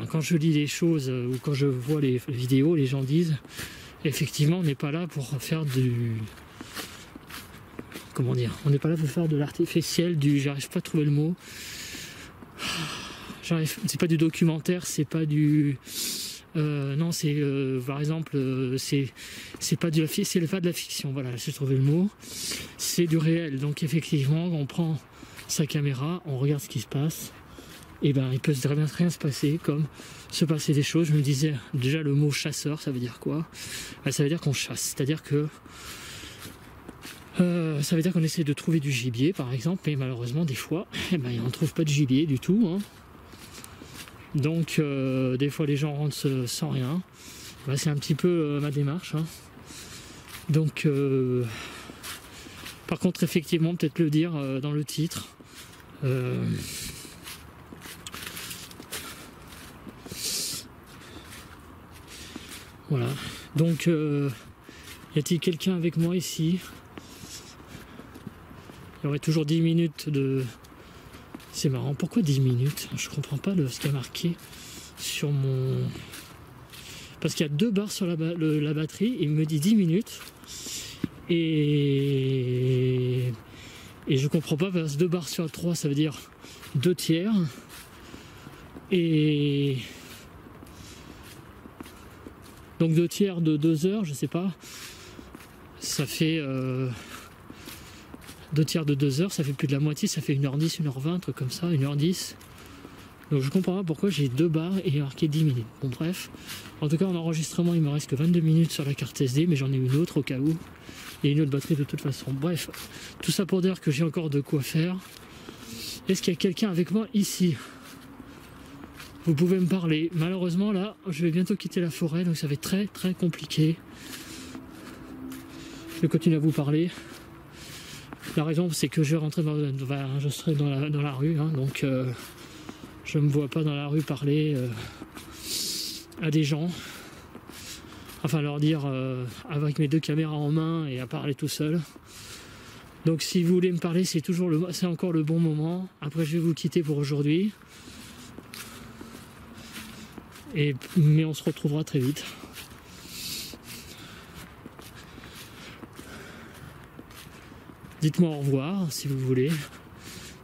S1: Quand je lis les choses ou quand je vois les vidéos, les gens disent effectivement on n'est pas là pour faire on n'est pas là pour faire de l'artificiel, j'arrive pas à trouver le mot. C'est pas du documentaire, c'est pas du... non, c'est par exemple, c'est pas de la fiction, voilà, j'ai trouvé le mot. C'est du réel, donc effectivement, on prend sa caméra, on regarde ce qui se passe, et il peut très bien rien se passer, comme se passer des choses. Je me disais, déjà le mot chasseur, ça veut dire quoi? Ça veut dire qu'on chasse, c'est-à-dire que ça veut dire qu'on essaie de trouver du gibier, par exemple, mais malheureusement, des fois, on ne trouve pas de gibier du tout, hein. Donc des fois les gens rentrent sans rien. C'est un petit peu ma démarche, hein. Donc par contre effectivement peut-être le dire dans le titre, voilà. Donc y a-t-il quelqu'un avec moi ici? Il y aurait toujours 10 minutes de... C'est marrant, pourquoi 10 minutes? Je comprends pas ce qu'il y a marqué sur mon... Parce qu'il y a 2 barres sur la batterie, il me dit 10 minutes. Et je comprends pas, parce que 2 barres sur 3, ça veut dire 2 tiers. Et... Donc 2 tiers de 2 heures, je sais pas. Ça fait... 2 tiers de 2 heures, ça fait plus de la moitié, ça fait 1h10, 1h20, un truc comme ça, 1h10. Donc je comprends pas pourquoi j'ai 2 barres et il est marqué 10 minutes. Bon bref, en tout cas en enregistrement il me reste que 22 minutes sur la carte SD, mais j'en ai une autre au cas où, et une autre batterie de toute façon. Bref, tout ça pour dire que j'ai encore de quoi faire. Est-ce qu'il y a quelqu'un avec moi ici? Vous pouvez me parler. Malheureusement là, je vais bientôt quitter la forêt, donc ça va être très très compliqué. Je vais continuer à vous parler. La raison, c'est que je vais rentrer je serai dans la rue, hein, donc je me vois pas dans la rue parler à des gens. Enfin, leur dire avec mes 2 caméras en main et à parler tout seul. Donc si vous voulez me parler, c'est encore le bon moment. Après je vais vous quitter pour aujourd'hui. Mais on se retrouvera très vite. Dites-moi au revoir si vous voulez.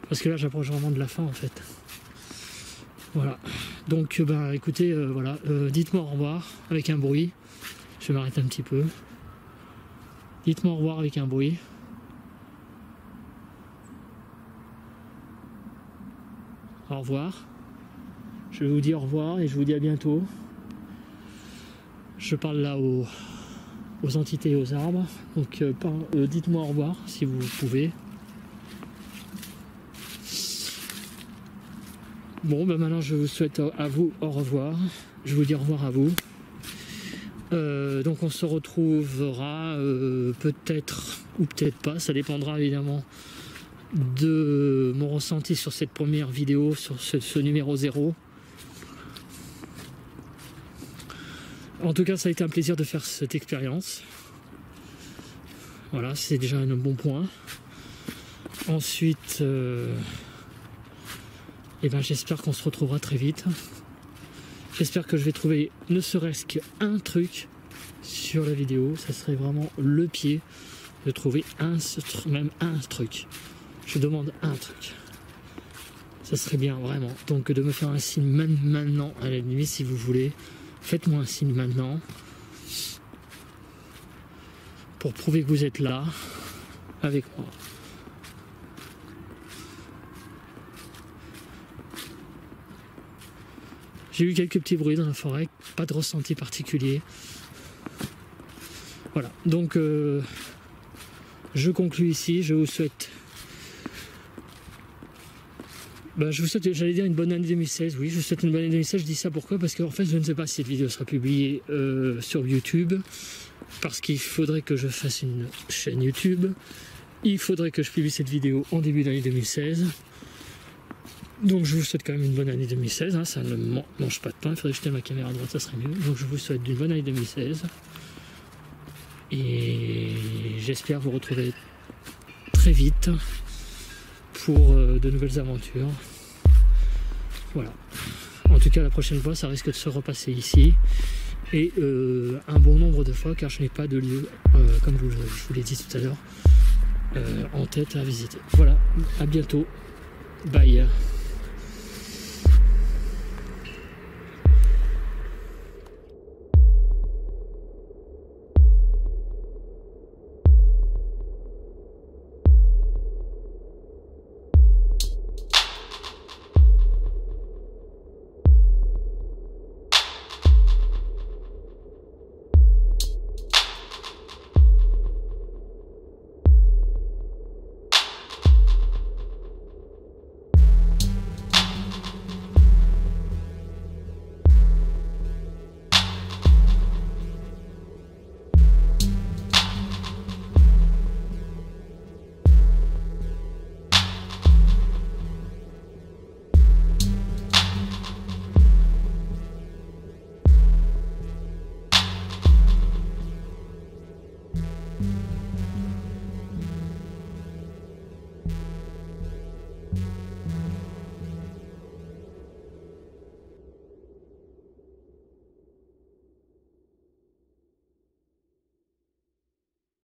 S1: Parce que là j'approche vraiment de la fin en fait. Voilà. Donc écoutez, voilà. Dites-moi au revoir avec un bruit. Je vais m'arrêter un petit peu. Dites-moi au revoir avec un bruit. Au revoir. Je vais vous dire au revoir et je vous dis à bientôt. Je parle là aux entités et aux arbres. Donc dites-moi au revoir si vous pouvez. Bon, maintenant je vous souhaite à vous au revoir. Je vous dis au revoir à vous. Donc on se retrouvera peut-être ou peut-être pas. Ça dépendra évidemment de mon ressenti sur cette première vidéo, sur ce numéro 0. En tout cas, ça a été un plaisir de faire cette expérience. Voilà, c'est déjà un bon point. Ensuite, j'espère qu'on se retrouvera très vite. J'espère que je vais trouver ne serait-ce qu'un truc sur la vidéo. Ça serait vraiment le pied de trouver même un truc. Je demande un truc. Ça serait bien, vraiment. Donc de me faire un signe même maintenant, à la limite, si vous voulez. Faites-moi un signe maintenant. Pour prouver que vous êtes là, avec moi. J'ai eu quelques petits bruits dans la forêt, pas de ressenti particulier. Voilà, donc je conclue ici, je vous souhaite... j'allais dire une bonne année 2016, oui, je vous souhaite une bonne année 2016, je dis ça pourquoi? Parce qu'en fait je ne sais pas si cette vidéo sera publiée sur YouTube, parce qu'il faudrait que je fasse une chaîne YouTube, il faudrait que je publie cette vidéo en début d'année 2016, donc je vous souhaite quand même une bonne année 2016, hein, ça ne mange pas de pain, il faudrait jeter ma caméra à droite, ça serait mieux, donc je vous souhaite une bonne année 2016, et j'espère vous retrouver très vite pour de nouvelles aventures. Voilà. En tout cas, la prochaine fois, ça risque de se repasser ici. Et un bon nombre de fois, car je n'ai pas de lieu, comme je vous l'ai dit tout à l'heure, en tête à visiter. Voilà. À bientôt. Bye.